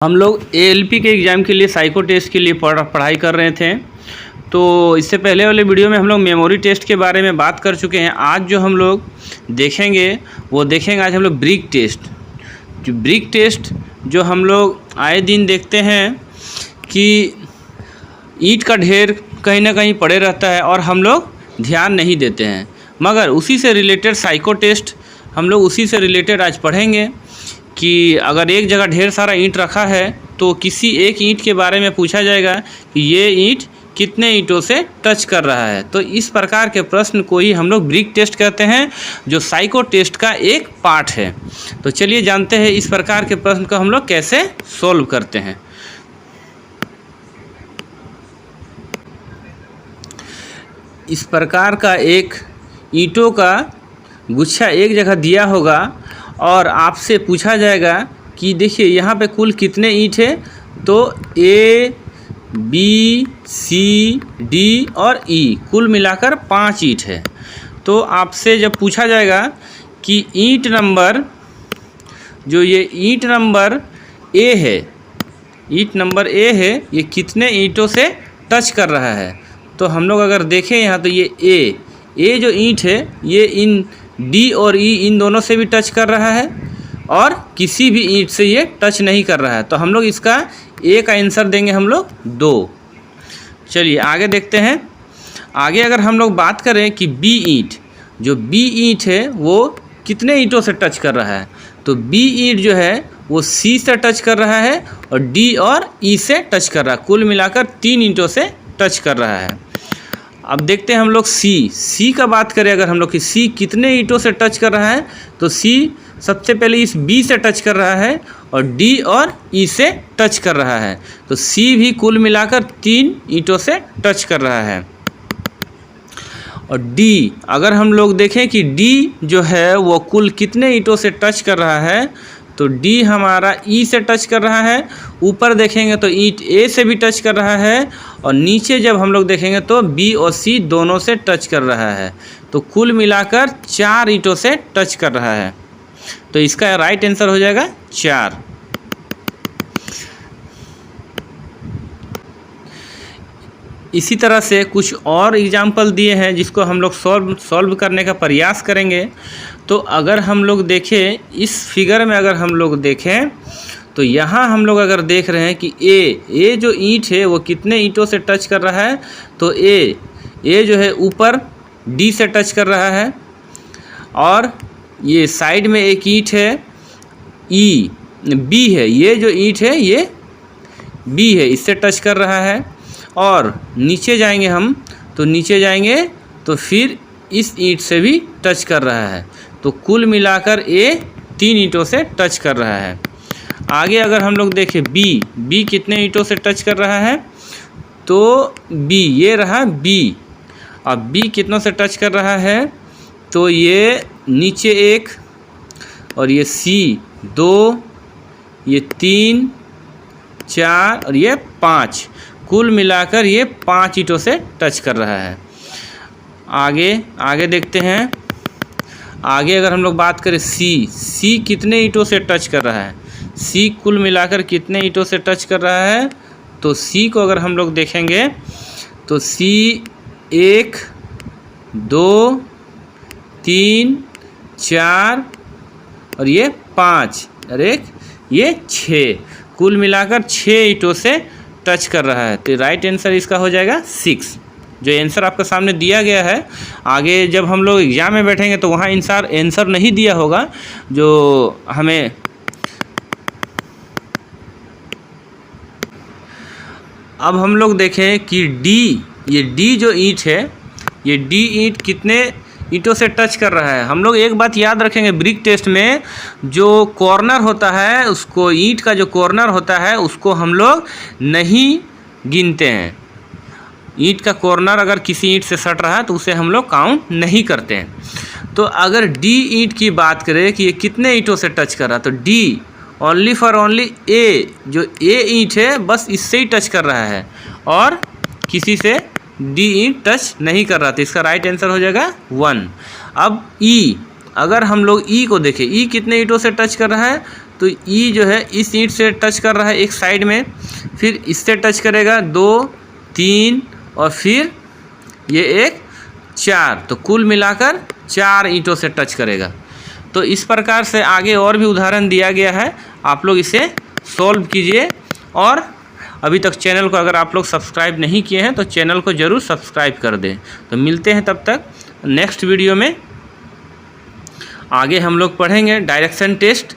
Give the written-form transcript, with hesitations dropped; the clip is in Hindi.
हम लोग एएलपी के एग्ज़ाम के लिए साइको टेस्ट के लिए पढ़ाई कर रहे थे। तो इससे पहले वाले वीडियो में हम लोग मेमोरी टेस्ट के बारे में बात कर चुके हैं। आज जो हम लोग देखेंगे आज हम लोग ब्रिक टेस्ट। जो ब्रिक टेस्ट जो हम लोग आए दिन देखते हैं कि ईंट का ढेर कहीं ना कहीं पड़े रहता है और हम लोग ध्यान नहीं देते हैं, मगर उसी से रिलेटेड साइको टेस्ट हम लोग उसी से रिलेटेड आज पढ़ेंगे कि अगर एक जगह ढेर सारा ईंट रखा है तो किसी एक ईंट के बारे में पूछा जाएगा कि ये ईंट कितने ईंटों से टच कर रहा है। तो इस प्रकार के प्रश्न को ही हम लोग ब्रिक टेस्ट कहते हैं, जो साइको टेस्ट का एक पार्ट है। तो चलिए जानते हैं इस प्रकार के प्रश्न को हम लोग कैसे सॉल्व करते हैं। इस प्रकार का एक ईंटों का गुच्छा एक जगह दिया होगा और आपसे पूछा जाएगा कि देखिए यहाँ पे कुल कितने ईंट है। तो ए बी सी डी और ई कुल मिलाकर 5 ईंट है। तो आपसे जब पूछा जाएगा कि ईंट नंबर जो ये ईंट नंबर ए है, ईंट नंबर ए है, ये कितने ईंटों से टच कर रहा है। तो हम लोग अगर देखें यहाँ तो ये ए जो ईंट है ये इन डी और ई इन दोनों से भी टच कर रहा है और किसी भी ईंट से ये टच नहीं कर रहा है। तो हम लोग इसका ए का आंसर देंगे हम लोग 2। चलिए आगे देखते हैं। आगे अगर हम लोग बात करें कि बी ईंट, जो बी ईंट है वो कितने ईंटों से टच कर रहा है, तो बी ईंट जो है वो सी से टच कर रहा है और डी और ई से टच कर रहा है। कुल मिलाकर 3 ईंटों से टच कर रहा है। अब देखते हैं हम लोग सी का बात करें अगर हम लोग कि सी कितने ईंटों से टच कर रहा है, तो सी सबसे पहले इस बी से टच कर रहा है और डी और ई से टच कर रहा है। तो सी भी कुल मिलाकर 3 ईंटों से टच कर रहा है। और डी अगर हम लोग देखें कि डी जो है वो कुल कितने ईंटों से टच कर रहा है, तो डी हमारा ई से टच कर रहा है। ऊपर देखेंगे तो ईंट ए से भी टच कर रहा है और नीचे जब हम लोग देखेंगे तो बी और सी दोनों से टच कर रहा है। तो कुल मिलाकर 4 ईंटों से टच कर रहा है। तो इसका राइट आंसर हो जाएगा 4। इसी तरह से कुछ और एग्जाम्पल दिए हैं जिसको हम लोग सॉल्व करने का प्रयास करेंगे। तो अगर हम लोग देखें इस फिगर में, अगर हम लोग देखें तो यहाँ हम लोग अगर देख रहे हैं कि ए जो ईंट है वो कितने ईंटों से टच कर रहा है, तो ए जो है ऊपर डी से टच कर रहा है और ये साइड में एक ईंट है ई बी है, ये जो ईंट है ये बी है, इससे टच कर रहा है। और नीचे जाएंगे हम, तो नीचे जाएंगे तो फिर इस ईंट से भी टच कर रहा है। तो कुल मिलाकर ए 3 ईंटों से टच कर रहा है। आगे अगर हम लोग देखें बी कितने ईंटों से टच कर रहा है, तो बी ये रहा बी। अब बी कितनों से टच कर रहा है, तो ये नीचे 1 और ये सी 2, ये 3, 4 और ये 5, कुल मिलाकर ये 5 ईंटों से टच कर रहा है। आगे देखते हैं। आगे अगर हम लोग बात करें सी कितने ईंटों से टच कर रहा है, सी कुल मिलाकर कितने ईंटों से टच कर रहा है, तो सी को अगर हम लोग देखेंगे तो सी 1, 2, 3, 4 और ये 5 और एक ये 6, कुल मिलाकर 6 ईंटों से टच कर रहा है। तो राइट आंसर इसका हो जाएगा 6, जो आंसर आपका सामने दिया गया है। आगे जब हम लोग एग्जाम में बैठेंगे तो वहाँ आंसर नहीं दिया होगा जो हमें। अब हम लोग देखें कि ये डी जो ईंट है, ये डी ईंट कितने ईंटों से टच कर रहा है। हम लोग एक बात याद रखेंगे, ब्रिक टेस्ट में जो कॉर्नर होता है उसको, ईंट का जो कॉर्नर होता है उसको हम लोग नहीं गिनते हैं। ईंट का कॉर्नर अगर किसी ईंट से सट रहा है तो उसे हम लोग काउंट नहीं करते हैं। तो अगर डी ईंट की बात करें कि ये कितने ईंटों से टच कर रहा है, तो डी ओनली फॉर ओनली ए, जो ए ईंट है बस इससे ही टच कर रहा है और किसी से डी ईंट टच नहीं कर रहा था। इसका राइट आंसर हो जाएगा 1। अब ई, अगर हम लोग ई को देखें, ई कितने ईंटों से टच कर रहा है, तो ई जो है इस ईंट से टच कर रहा है एक साइड में, फिर इससे टच करेगा 2 3 और फिर ये एक 4, तो कुल मिलाकर 4 ईंटों से टच करेगा। तो इस प्रकार से आगे और भी उदाहरण दिया गया है, आप लोग इसे सॉल्व कीजिए। और अभी तक चैनल को अगर आप लोग सब्सक्राइब नहीं किए हैं तो चैनल को ज़रूर सब्सक्राइब कर दें। तो मिलते हैं तब तक नेक्स्ट वीडियो में। आगे हम लोग पढ़ेंगे डायरेक्शन टेस्ट,